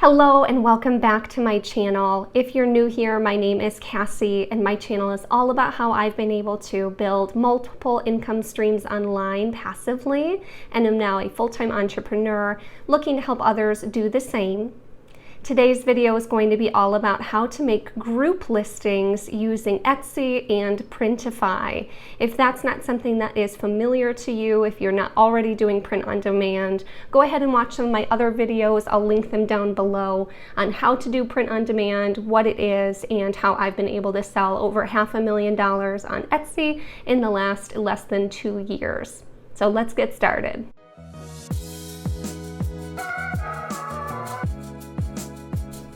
Hello and welcome back to my channel. If you're new here, my name is Cassie and my channel is all about how I've been able to build multiple income streams online passively and am now a full-time entrepreneur looking to help others do the same. Today's video is going to be all about how to make group listings using Etsy and Printify. If that's not something that is familiar to you, if you're not already doing print on demand, go ahead and watch some of my other videos. I'll link them down below on how to do print on demand, what it is, and how I've been able to sell over $500,000 on Etsy in the last less than 2 years. So let's get started.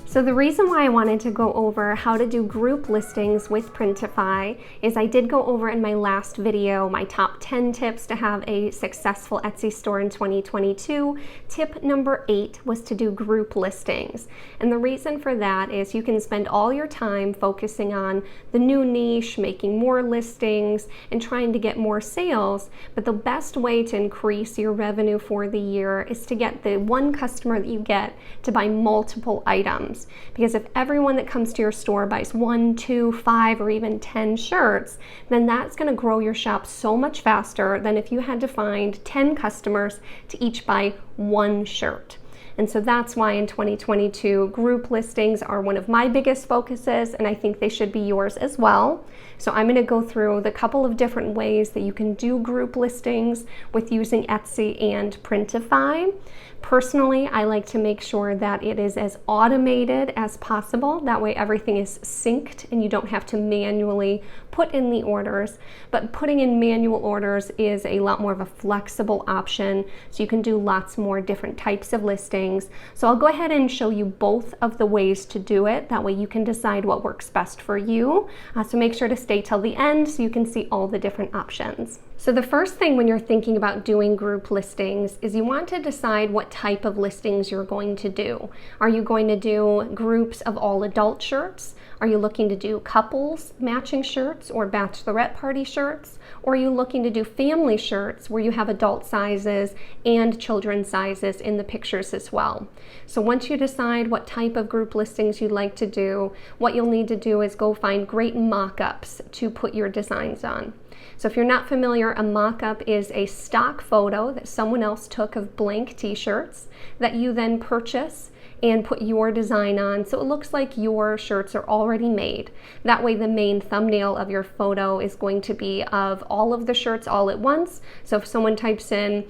So the reason why I wanted to go over how to do group listings with Printify is I did go over in my last video my top 10 tips to have a successful Etsy store in 2022. Tip number 8 was to do group listings. And the reason for that is you can spend all your time focusing on the new niche, making more listings, and trying to get more sales. But the best way to increase your revenue for the year is to get the one customer that you get to buy multiple items. Because if everyone that comes to your store buys 1, 2, 5, or even 10 shirts, then that's going to grow your shop so much faster than if you had to find 10 customers to each buy 1 shirt. And so that's why in 2022, group listings are one of my biggest focuses, and I think they should be yours as well. So I'm going to go through the couple of different ways that you can do group listings with using Etsy and Printify. Personally, I like to make sure that it is as automated as possible. That way everything is synced and you don't have to manually put in the orders. But putting in manual orders is a lot more of a flexible option, so you can do lots more different types of listings. So I'll go ahead and show you both of the ways to do it. That way you can decide what works best for you. So make sure to stay till the end so you can see all the different options. So the first thing when you're thinking about doing group listings is you want to decide what type of listings you're going to do. Are you going to do groups of all adult shirts? Are you looking to do couples matching shirts or bachelorette party shirts? Or are you looking to do family shirts where you have adult sizes and children's sizes in the pictures as well? So once you decide what type of group listings you'd like to do, what you'll need to do is go find great mock-ups to put your designs on. So if you're not familiar, a mock-up is a stock photo that someone else took of blank t-shirts that you then purchase and put your design on, so it looks like your shirts are already made. That way the main thumbnail of your photo is going to be of all of the shirts all at once. So if someone types in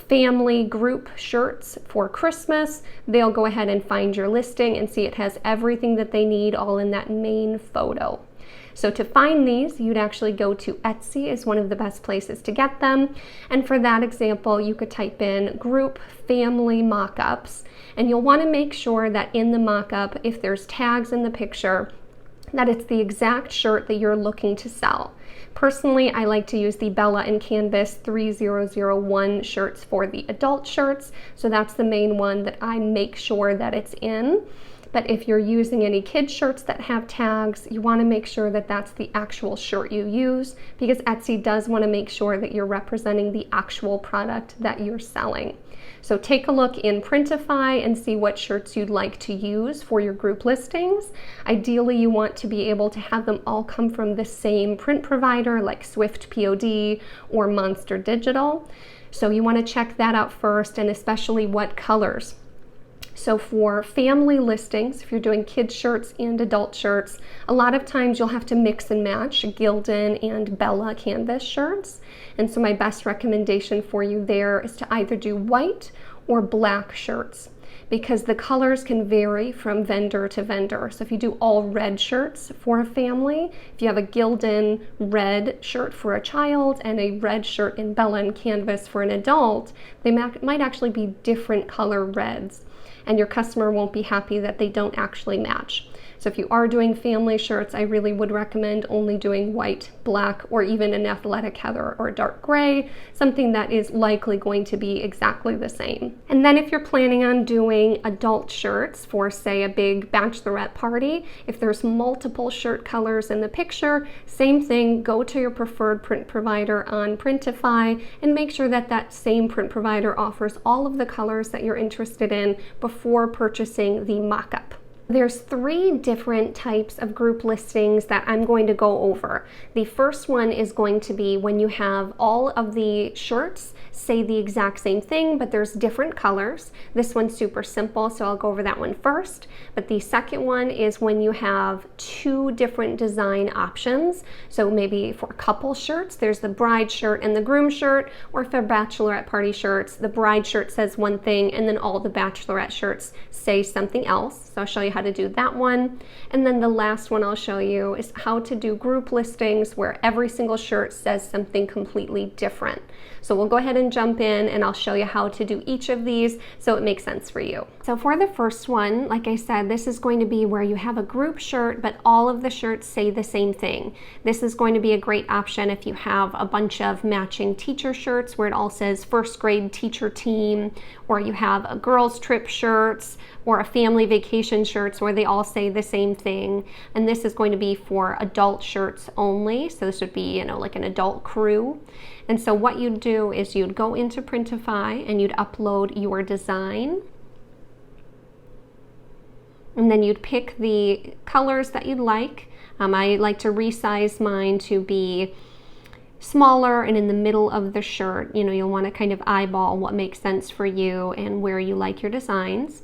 family group shirts for Christmas, they'll go ahead and find your listing and see it has everything that they need all in that main photo. So to find these, you'd actually go to Etsy is one of the best places to get them. And for that example, you could type in group family mock-ups, and you'll want to make sure that in the mock-up, if there's tags in the picture, that it's the exact shirt that you're looking to sell. Personally, I like to use the Bella and Canvas 3001 shirts for the adult shirts, so that's the main one that I make sure that it's in. But if you're using any kids shirts that have tags, you want to make sure that that's the actual shirt you use, because Etsy does want to make sure that you're representing the actual product that you're selling. So take a look in Printify and see what shirts you'd like to use for your group listings. Ideally, you want to be able to have them all come from the same print provider like Swift POD or Monster Digital. So you want to check that out first, and especially what colors. So for family listings, if you're doing kids shirts and adult shirts, a lot of times you'll have to mix and match Gildan and Bella Canvas shirts. And so my best recommendation for you there is to either do white or black shirts, because the colors can vary from vendor to vendor. So if you do all red shirts for a family, if you have a Gildan red shirt for a child and a red shirt in Bella and Canvas for an adult, they might actually be different color reds, and your customer won't be happy that they don't actually match. So if you are doing family shirts, I really would recommend only doing white, black, or even an athletic heather or dark gray, something that is likely going to be exactly the same. And then if you're planning on doing adult shirts for, say, a big bachelorette party, if there's multiple shirt colors in the picture, same thing, go to your preferred print provider on Printify and make sure that that same print provider offers all of the colors that you're interested in before before purchasing the mock-up. There's 3 different types of group listings that I'm going to go over. The first one is going to be when you have all of the shirts say the exact same thing, but there's different colors. This one's super simple, so I'll go over that one first. But the second one is when you have 2 different design options. So maybe for couple shirts, there's the bride shirt and the groom shirt, or for bachelorette party shirts, the bride shirt says one thing and then all the bachelorette shirts say something else. So I'll show you how to do that one. And then the last one I'll show you is how to do group listings where every single shirt says something completely different. So we'll go ahead and jump in and I'll show you how to do each of these so it makes sense for you. So for the first one, like I said, this is going to be where you have a group shirt, but all of the shirts say the same thing. This is going to be a great option if you have a bunch of matching teacher shirts where it all says first grade teacher team, or you have a girls trip shirts or a family vacation shirts where they all say the same thing. And this is going to be for adult shirts only. So this would be, like an adult crew. And so what you'd do is you'd go into Printify and you'd upload your design. And then you'd pick the colors that you'd like. I like to resize mine to be smaller and in the middle of the shirt. You'll want to kind of eyeball what makes sense for you and where you like your designs.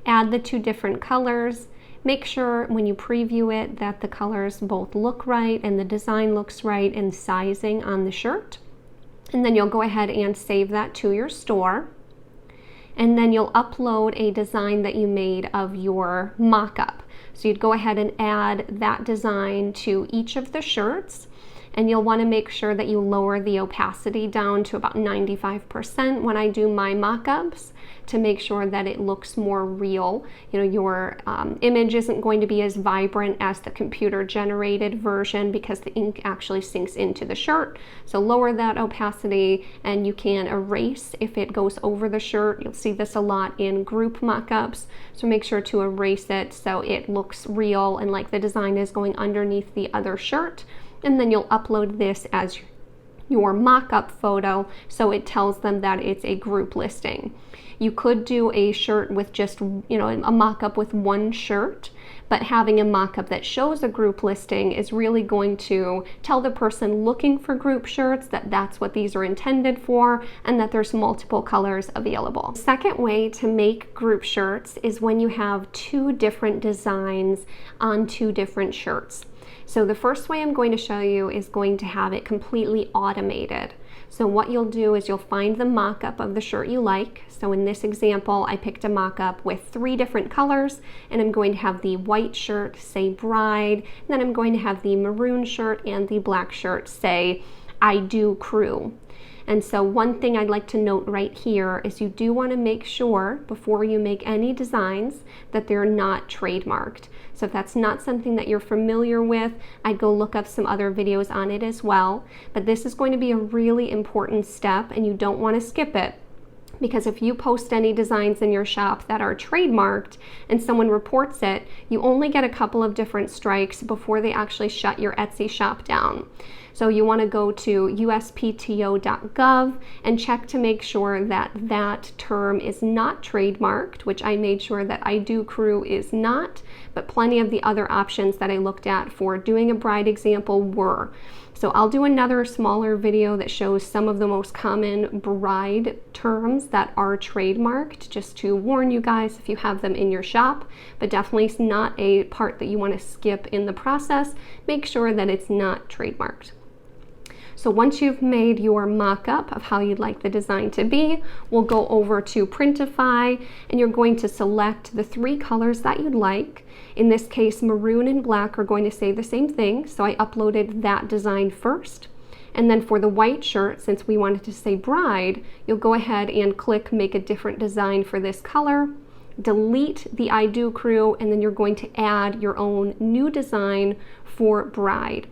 Add the 2 different colors. Make sure when you preview it that the colors both look right and the design looks right and sizing on the shirt. And then you'll go ahead and save that to your store. And then you'll upload a design that you made of your mock-up. So you'd go ahead and add that design to each of the shirts. And you'll want to make sure that you lower the opacity down to about 95% when I do my mock-ups to make sure that it looks more real. Your image isn't going to be as vibrant as the computer-generated version because the ink actually sinks into the shirt. So lower that opacity, and you can erase if it goes over the shirt. You'll see this a lot in group mock-ups. So make sure to erase it so it looks real and like the design is going underneath the other shirt. And then you'll upload this as your mock-up photo so it tells them that it's a group listing. You could do a shirt with just, a mock-up with one shirt, but having a mock-up that shows a group listing is really going to tell the person looking for group shirts that that's what these are intended for and that there's multiple colors available. The second way to make group shirts is when you have 2 different designs on 2 different shirts. So the first way I'm going to show you is going to have it completely automated. So what you'll do is you'll find the mock-up of the shirt you like. So in this example, I picked a mock-up with 3 different colors, and I'm going to have the white shirt say bride, and then I'm going to have the maroon shirt and the black shirt say I do crew. And so one thing I'd like to note right here is you do want to make sure before you make any designs that they're not trademarked. So if that's not something that you're familiar with, I'd go look up some other videos on it as well. But this is going to be a really important step and you don't want to skip it. Because if you post any designs in your shop that are trademarked and someone reports it, you only get a couple of different strikes before they actually shut your Etsy shop down. So you want to go to uspto.gov and check to make sure that that term is not trademarked, which I made sure that I do crew is not, but plenty of the other options that I looked at for doing a bride example were. So I'll do another smaller video that shows some of the most common bride terms that are trademarked, just to warn you guys if you have them in your shop, but definitely not a part that you want to skip in the process. Make sure that it's not trademarked. So once you've made your mock-up of how you'd like the design to be, we'll go over to Printify and you're going to select the 3 colors that you'd like. In this case, maroon and black are going to say the same thing, so I uploaded that design first. And then for the white shirt, since we wanted to say bride, you'll go ahead and click make a different design for this color, delete the I do crew, and then you're going to add your own new design for bride.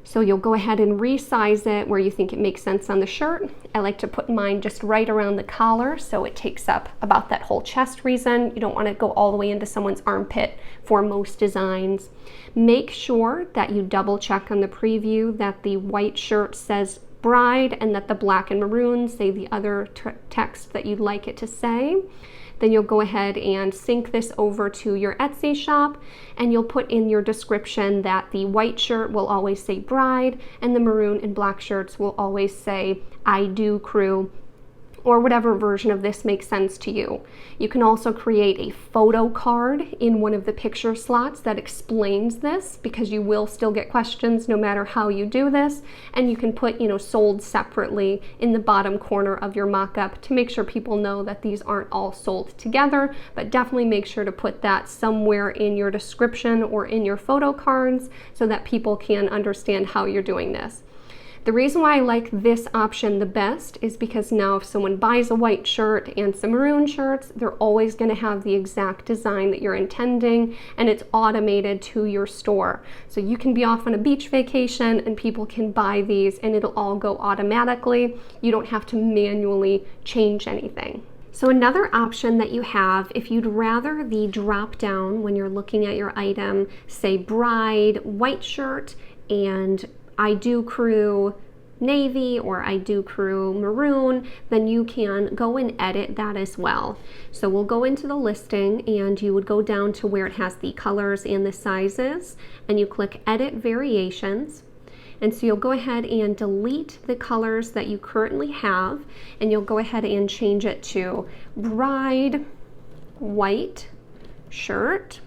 So you'll go ahead and resize it where you think it makes sense on the shirt. I like to put mine just right around the collar so it takes up about that whole chest reason. You don't want to go all the way into someone's armpit for most designs. Make sure that you double check on the preview that the white shirt says bride and that the black and maroon say the other text that you'd like it to say. then you'll go ahead and sync this over to your Etsy shop, and you'll put in your description that the white shirt will always say bride and the maroon and black shirts will always say I do crew, or whatever version of this makes sense to you. You can also create a photo card in one of the picture slots that explains this, because you will still get questions no matter how you do this. And you can put, sold separately in the bottom corner of your mock-up to make sure people know that these aren't all sold together, but definitely make sure to put that somewhere in your description or in your photo cards so that people can understand how you're doing this. The reason why I like this option the best is because now if someone buys a white shirt and some maroon shirts, they're always going to have the exact design that you're intending, and it's automated to your store. So you can be off on a beach vacation and people can buy these and it'll all go automatically. You don't have to manually change anything. So another option that you have, if you'd rather the drop down when you're looking at your item say bride, white shirt, and I do crew navy or I do crew maroon, then you can go and edit that as well. So we'll go into the listing and you would go down to where it has the colors and the sizes, and you click edit variations. And so you'll go ahead and delete the colors that you currently have, and you'll go ahead and change it to bride white shirt,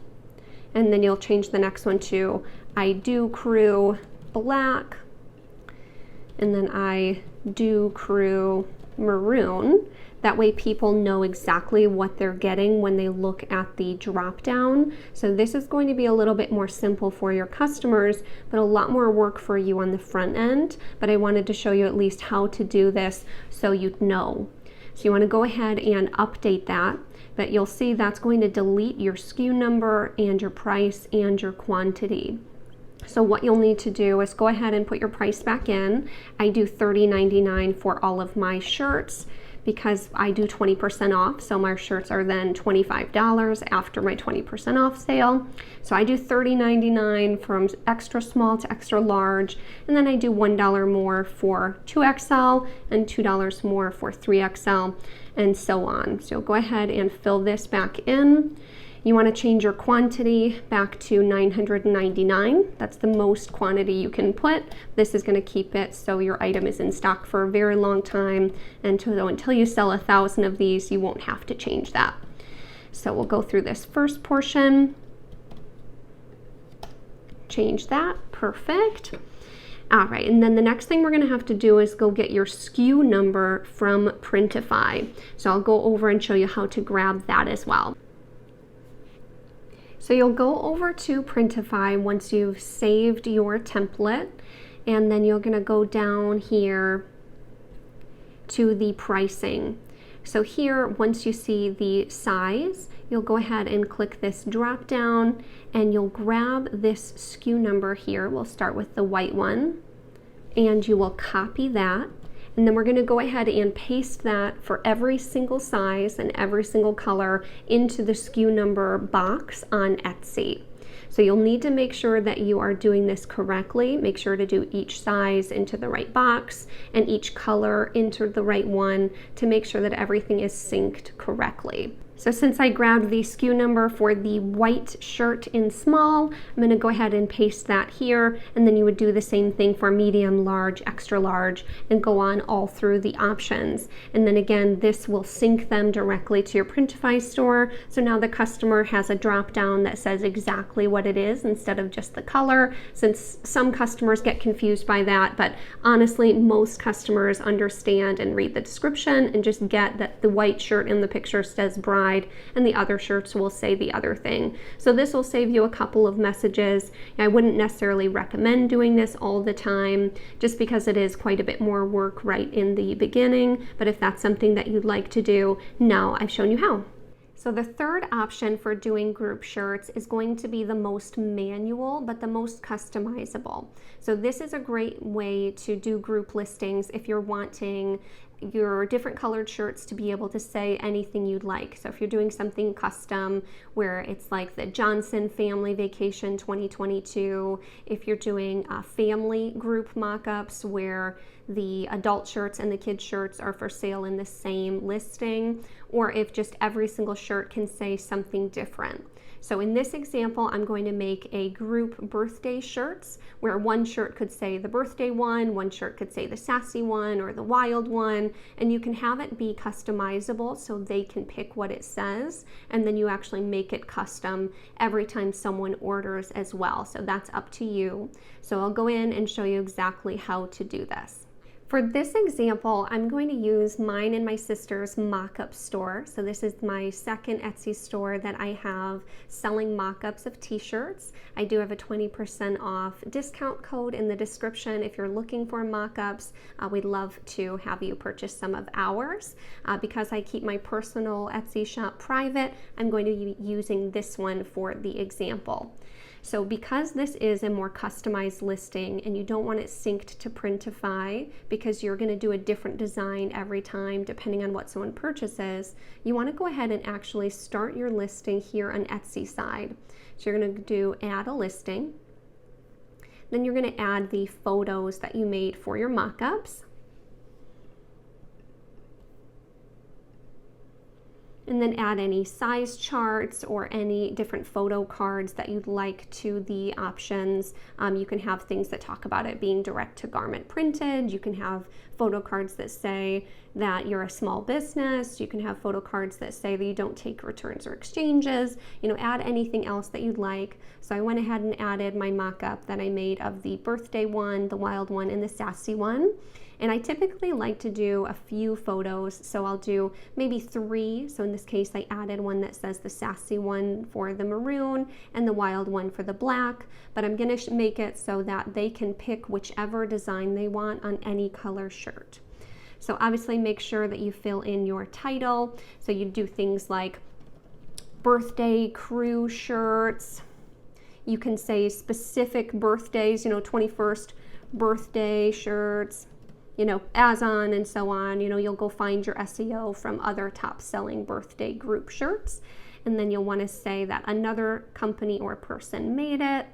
and then you'll change the next one to I do crew black, and then I do crew maroon. That way people know exactly what they're getting when they look at the drop down. So this is going to be a little bit more simple for your customers, but a lot more work for you on the front end. But I wanted to show you at least how to do this so you'd know. So you want to go ahead and update that, but you'll see that's going to delete your SKU number and your price and your quantity. So what you'll need to do is go ahead and put your price back in. I do $30.99 for all of my shirts because I do 20% off. So my shirts are then $25 after my 20% off sale. So I do $30.99 from extra small to extra large. And then I do $1 more for 2XL and $2 more for 3XL and so on. So go ahead and fill this back in. You want to change your quantity back to 999. That's the most quantity you can put. This is going to keep it so your item is in stock for a very long time, and until you sell 1,000 of these, you won't have to change that. So we'll go through this first portion. Change that. Perfect. All right, and then the next thing we're going to have to do is go get your SKU number from Printify. So I'll go over and show you how to grab that as well. So you'll go over to Printify once you've saved your template, and then you're going to go down here to the pricing. So here, once you see the size, you'll go ahead and click this drop down and you'll grab this SKU number here. We'll start with the white one, and you will copy that. And then we're going to go ahead and paste that for every single size and every single color into the SKU number box on Etsy. So you'll need to make sure that you are doing this correctly. Make sure to do each size into the right box and each color into the right one to make sure that everything is synced correctly. So since I grabbed the SKU number for the white shirt in small, I'm going to go ahead and paste that here, and then you would do the same thing for medium, large, extra large, and go on all through the options. And then again, this will sync them directly to your Printify store, so now the customer has a drop down that says exactly what it is instead of just the color, since some customers get confused by that, but honestly, most customers understand and read the description and just get that the white shirt in the picture says bride, and the other shirts will say the other thing. So this will save you a couple of messages. I wouldn't necessarily recommend doing this all the time just because it is quite a bit more work right in the beginning, but if that's something that you'd like to do, now I've shown you how. So the third option for doing group shirts is going to be the most manual, but the most customizable. So this is a great way to do group listings if you're wanting your different colored shirts to be able to say anything you'd like. So if you're doing something custom where it's like the Johnson Family Vacation 2022, if you're doing family group mock-ups where the adult shirts and the kids shirts are for sale in the same listing, or if just every single shirt can say something different. So in this example, I'm going to make a group birthday shirts where one shirt could say the birthday one shirt could say the sassy one or the wild one, and you can have it be customizable so they can pick what it says, and then you actually make it custom every time someone orders as well. So that's up to you. So I'll go in and show you exactly how to do this. For this example, I'm going to use mine and my sister's mock-up store. So this is my second Etsy store that I have selling mock-ups of t-shirts. I do have a 20% off discount code in the description. If you're looking for mock-ups, we'd love to have you purchase some of ours. Because I keep my personal Etsy shop private, I'm going to be using this one for the example. So because this is a more customized listing and you don't want it synced to Printify because you're going to do a different design every time depending on what someone purchases, you want to go ahead and actually start your listing here on Etsy side. So you're going to do add a listing. Then you're going to add the photos that you made for your mock-ups. And then add any size charts or any different photo cards that you'd like to the options. You can have things that talk about it being direct to garment printed. You can have photo cards that say that you're a small business. You can have photo cards that say that you don't take returns or exchanges. You know, add anything else that you'd like. So I went ahead and added my mock-up that I made of the birthday one, the wild one, and the sassy one. And I typically like to do a few photos, so I'll do maybe 3. So in this case, I added one that says the sassy one for the maroon and the wild one for the black, but I'm going to make it so that they can pick whichever design they want on any color shirt. So obviously make sure that you fill in your title. So you do things like birthday crew shirts. You can say specific birthdays, you know, 21st birthday shirts, you know, as on and so on. You know, you'll go find your SEO from other top selling birthday group shirts. And then you'll want to say that another company or person made it.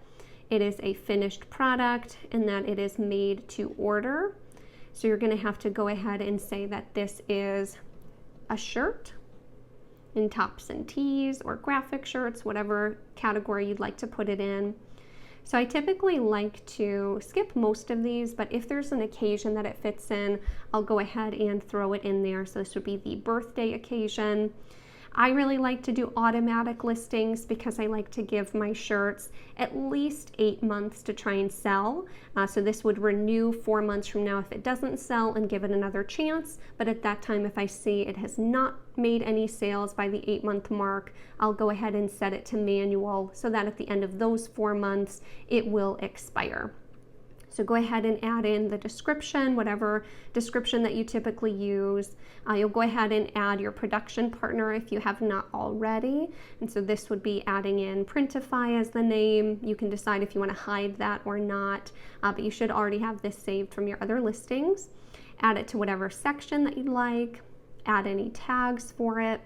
It is a finished product and that it is made to order. So you're going to have to go ahead and say that this is a shirt in tops and tees or graphic shirts, whatever category you'd like to put it in. So I typically like to skip most of these, but if there's an occasion that it fits in, I'll go ahead and throw it in there. So this would be the birthday occasion. I really like to do automatic listings because I like to give my shirts at least 8 months to try and sell. So this would renew 4 months from now if it doesn't sell and give it another chance. But at that time, if I see it has not made any sales by the 8-month mark, I'll go ahead and set it to manual so that at the end of those 4 months, it will expire. So go ahead and add in the description, whatever description that you typically use. You'll go ahead and add your production partner if you have not already. And so this would be adding in Printify as the name. You can decide if you want to hide that or not, but you should already have this saved from your other listings. Add it to whatever section that you'd like. Add any tags for it.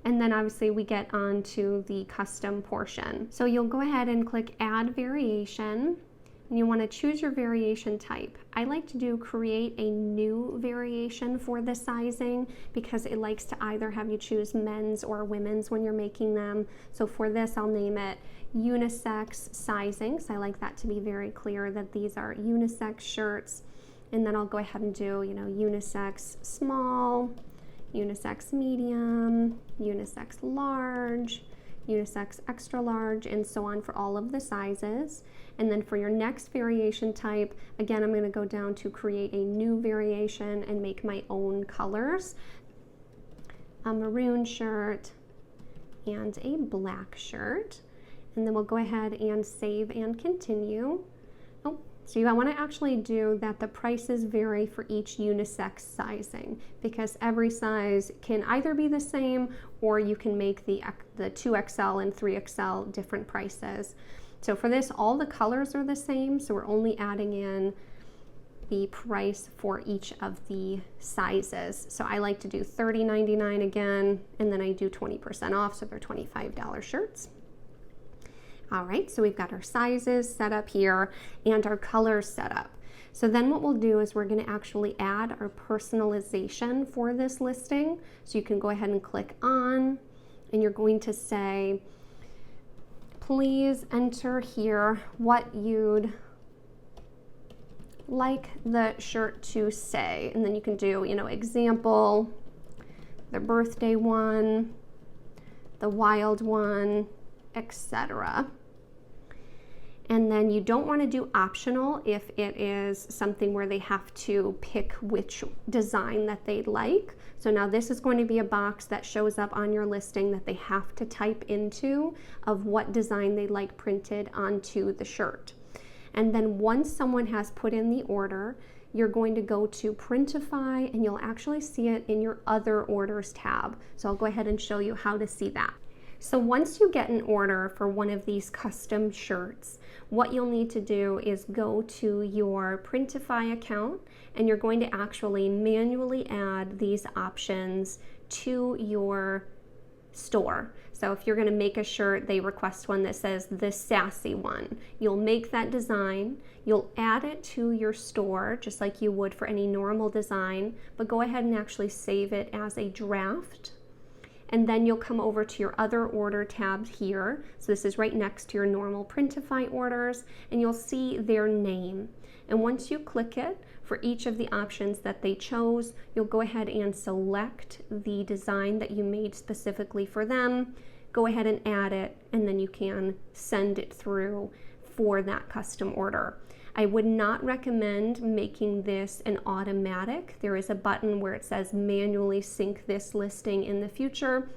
And then obviously we get on to the custom portion. So you'll go ahead and click Add Variation. And you want to choose your variation type. I like to do create a new variation for the sizing because it likes to either have you choose men's or women's when you're making them. So for this, I'll name it unisex sizing. So I like that to be very clear that these are unisex shirts. And then I'll go ahead and do, you know, unisex small, unisex medium, unisex large, unisex extra large, and so on for all of the sizes. And then for your next variation type, again, I'm going to go down to create a new variation and make my own colors. A maroon shirt and a black shirt. And then we'll go ahead and save and continue. So you want to actually do that the prices vary for each unisex sizing because every size can either be the same or you can make the 2XL and 3XL different prices. So for this, all the colors are the same, so we're only adding in the price for each of the sizes. So I like to do $30.99 again, and then I do 20% off, so they're $25 shirts. All right, so we've got our sizes set up here and our colors set up. So then what we'll do is we're going to actually add our personalization for this listing. So you can go ahead and click on, and you're going to say, please enter here what you'd like the shirt to say. And then you can do, you know, example, the birthday one, the wild one, etc. And then you don't want to do optional if it is something where they have to pick which design that they'd like. So now this is going to be a box that shows up on your listing that they have to type into of what design they'd like printed onto the shirt. And then once someone has put in the order, you're going to go to Printify, and you'll actually see it in your other orders tab. So I'll go ahead and show you how to see that. So once you get an order for one of these custom shirts, what you'll need to do is go to your Printify account, and you're going to actually manually add these options to your store. So if you're going to make a shirt, they request one that says the sassy one. You'll make that design, you'll add it to your store just like you would for any normal design, but go ahead and actually save it as a draft. And then you'll come over to your other order tab here. So this is right next to your normal Printify orders, and you'll see their name. And once you click it, for each of the options that they chose, you'll go ahead and select the design that you made specifically for them, go ahead and add it, and then you can send it through for that custom order. I would not recommend making this an automatic. There is a button where it says manually sync this listing in the future.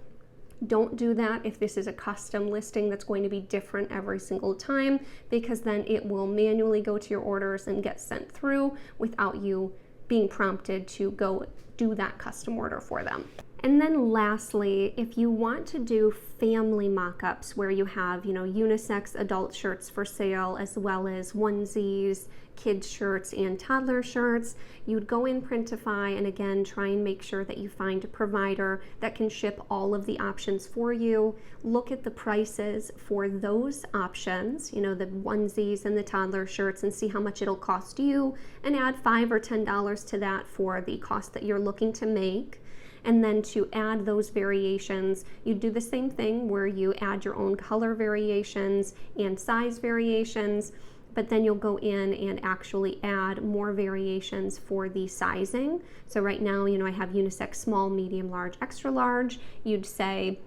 Don't do that if this is a custom listing that's going to be different every single time, because then it will manually go to your orders and get sent through without you being prompted to go do that custom order for them. And then lastly, if you want to do family mock-ups where you have, you know, unisex adult shirts for sale as well as onesies, kids shirts, and toddler shirts, you'd go in Printify and again try and make sure that you find a provider that can ship all of the options for you. Look at the prices for those options, you know, the onesies and the toddler shirts, and see how much it'll cost you, and add $5 or $10 to that for the cost that you're looking to make. And then to add those variations, you do the same thing where you add your own color variations and size variations, but then you'll go in and actually add more variations for the sizing. So right now, you know, I have unisex small, medium, large, extra large. You'd say,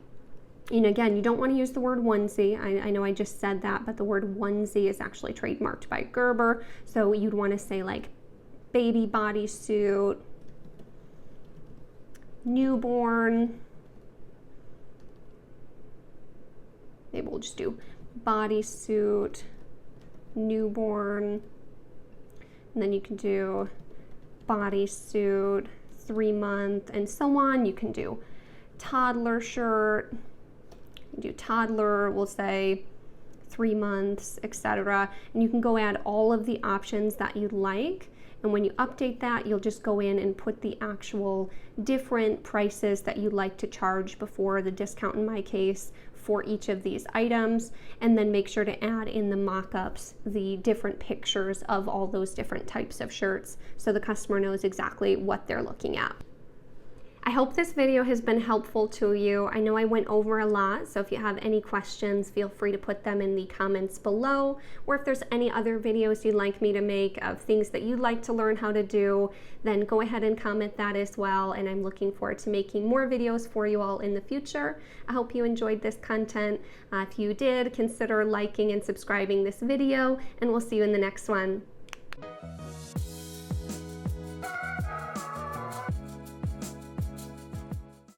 you know, again, you don't want to use the word onesie. I know I just said that, but the word onesie is actually trademarked by Gerber. So you'd want to say like baby bodysuit, newborn, maybe we'll just do bodysuit, newborn, and then you can do bodysuit, 3-month, and so on. You can do toddler shirt, you do toddler, we'll say 3 months, etc. And you can go add all of the options that you'd like. And when you update that, you'll just go in and put the actual different prices that you'd like to charge before the discount, in my case, for each of these items. And then make sure to add in the mock-ups the different pictures of all those different types of shirts so the customer knows exactly what they're looking at. I hope this video has been helpful to you. I know I went over a lot, so if you have any questions, feel free to put them in the comments below, or if there's any other videos you'd like me to make of things that you'd like to learn how to do, then go ahead and comment that as well, and I'm looking forward to making more videos for you all in the future. I hope you enjoyed this content. If you did, consider liking and subscribing this video, and we'll see you in the next one.